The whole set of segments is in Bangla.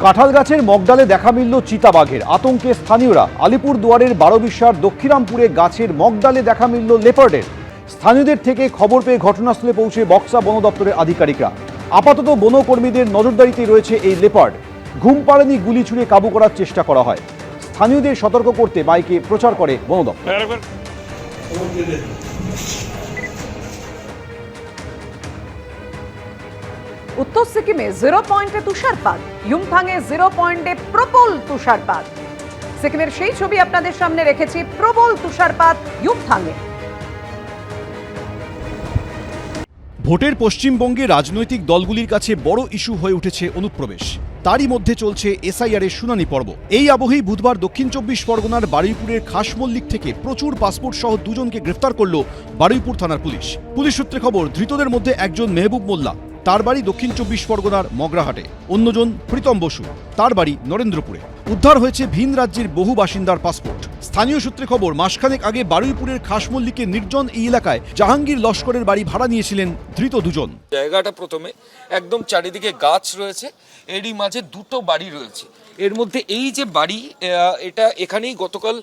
কাঁঠাল গাছের মগডালে দেখা মিলল চিতাবাঘের, আতঙ্কে স্থানীয়রা। আলিপুরদুয়ারের বারোবিশার দক্ষিরামপুরে গাছের মগডালে দেখা মিলল লেপার্ডের। স্থানীয়দের থেকে খবর পেয়ে ঘটনাস্থলে পৌঁছে বক্সা বন দপ্তরের আধিকারিকরা। আপাতত বনকর্মীদের নজরদারিতেই রয়েছে এই লেপার্ড। ঘুম পাড়ানি গুলি ছুড়ে কাবু করার চেষ্টা করা হয়। স্থানীয়দের সতর্ক করতে মাইকে প্রচার করে বন দপ্তর। উত্তর সিকিমে 0 পয়েন্টে তুষারপাত, ইয়ুমথাংয়ে 0 পয়েন্টে প্রবল তুষারপাত। সিকিমের সেই ছবি আপনাদের সামনে রেখেছি, প্রবল তুষারপাত ইয়ুমথাংয়ে। ভোটের পশ্চিমবঙ্গে রাজনৈতিক দলগুলির কাছে বড় ইস্যু হয়ে উঠেছে অনুপ্রবেশ। তারই মধ্যে চলছে এসআইআরের শুনানি পর্ব। এই আবহেই বুধবার দক্ষিণ 24 পরগনার বারুইপুরের খাসমল্লিক থেকে প্রচুর পাসপোর্ট সহ দুজনকে গ্রেফতার করল বারুইপুর থানার পুলিশ। পুলিশ সূত্রে খবর, ধৃতদের মধ্যে একজন মেহবুব মোল্লা, তার বাড়ি দক্ষিণ 24 পরগনার মগরাহাটে। অন্যজন প্রীতম বসু, তার বাড়ি নরেন্দ্রপুরে। উদ্ধার হয়েছে ভিন রাজ্যের বহু বাসিন্দার পাসপোর্ট। স্থানীয় সূত্রে খবর, মাসখানেক আগে বারুইপুরের খাসমল্লিকের নির্জন এই এলাকায় জাহাঙ্গীর লস্করের বাড়ি ভাড়া নিয়েছিলেন ধৃত দুজন। জায়গাটা প্রথমে একদম চারিদিকে গাছ রয়েছে, এরই মাঝে দুটো বাড়ি রয়েছে। এর মধ্যে এই যে বাড়ি, এটা এখানেই গতকাল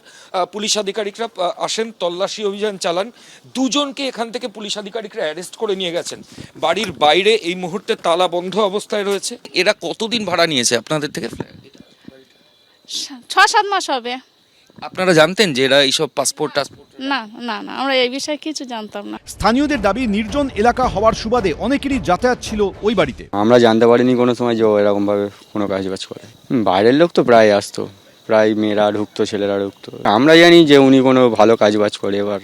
পুলিশ আধিকারিকরা আসেন, তল্লাশি অভিযান চালান। দুজনকে এখান থেকে পুলিশ আধিকারিকরা অ্যারেস্ট করে নিয়ে গেছেন। বাড়ির বাইরে এই মুহূর্তে তালা বন্ধ অবস্থায় রয়েছে। এরা কতদিন ভাড়া নিয়েছে আপনাদের থেকে? 6-7 মাস হবে। আপনারা জানতেন যে এরা এইসব পাসপোর্ট না না না, আমরা এই বিষয়ে কিছু জানতাম না। স্থানীয়দের দাবি, নির্জন এলাকা হওয়ার সুবাদে অনেকেরই যাতায়াত ছিল ওই বাড়িতে। আমরা জানতে পারিনি কোনো সময় যে ও এরকম ভাবে কোনো কাজ বাজ করে। বাইরের লোক তো প্রায় আসতো, প্রায় মেয়েরা ঢুকতো, ছেলেরা ঢুকতো। আমরা জানি যে উনি কোনো ভালো কাজ বাজ করে। এবার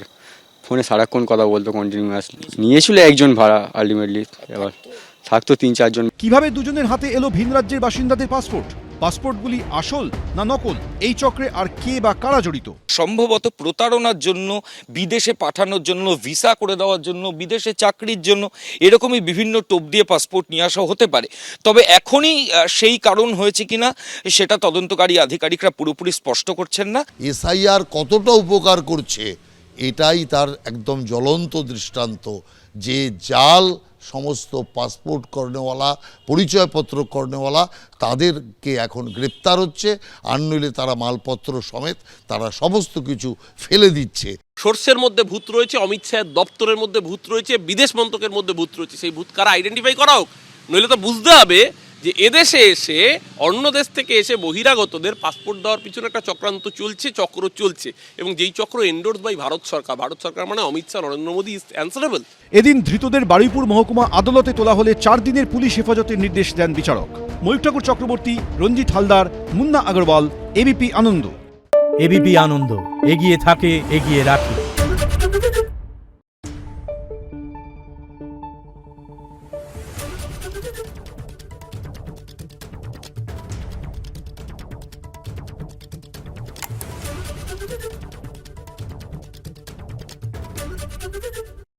ফোনে সারাক্ষণ কথা বলতো, কন্টিনিউয়াসলি। নিয়েছিল একজন ভাড়া আলটিমেটলি, এবার থাকতো 3-4 জন। কিভাবে দুজনের হাতে এলো ভিন রাজ্যের বাসিন্দাদের পাসপোর্ট? পাসপোর্টগুলি আসল না নকল? এই চক্রে আর কে বা কারা জড়িত? সম্ভবত প্রতারণার জন্য, বিদেশে পাঠানোর জন্য, ভিসা করে দেওয়ার জন্য, বিদেশে চাকরির জন্য, এরকমই বিভিন্ন টোপ দিয়ে পাসপোর্ট নিয়ে আসা হতে পারে। তবে এখনই সেই কারণ হয়েছে কিনা সেটা তদন্তকারী আধিকারিকরা পুরোপুরি স্পষ্ট করছেন না। এসআইআর কতটা উপকার করছে এটাই তার একদম জ্বলন্ত দৃষ্টান্ত, যে জাল সমস্ত পাসপোর্ট করনেওয়ালা, পরিচয়পত্র করনেওয়ালা, তাদেরকে এখন গ্রেপ্তার হচ্ছে। আর নইলে তারা মালপত্র সমেত তারা সমস্ত কিছু ফেলে দিচ্ছে। সোর্সের মধ্যে ভূত রয়েছে, অমিত শাহের দপ্তরের মধ্যে ভূত রয়েছে, বিদেশ মন্ত্রকের মধ্যে ভূত রয়েছে। সেই ভূত কারা আইডেন্টিফাই করা হোক, নইলে তো বুঝতে হবে যে এদেশে এসে অন্য দেশ থেকে এসে বহিরাগতদের পাসপোর্ট দেওয়ার পিছনে একটা চক্রান্ত চলছে, চক্র চলছে। এবং যেই চক্র এন্ডোর্স বাই ভারত সরকার। ভারত সরকার মানে অমিত শাহ, নরেন্দ্র মোদী ইজ অ্যান্সারেবল। এদিন ধৃতদের বারুইপুর মহকুমা আদালতে তোলা হলে 4 দিনের পুলিশ হেফাজতের নির্দেশ দেন বিচারক। ময়ূর ঠাকুর চক্রবর্তী, রঞ্জিত হালদার, মুন্না আগরওয়াল, এবিপি আনন্দ। এবিপি আনন্দ, এগিয়ে থাকে, এগিয়ে রাখে।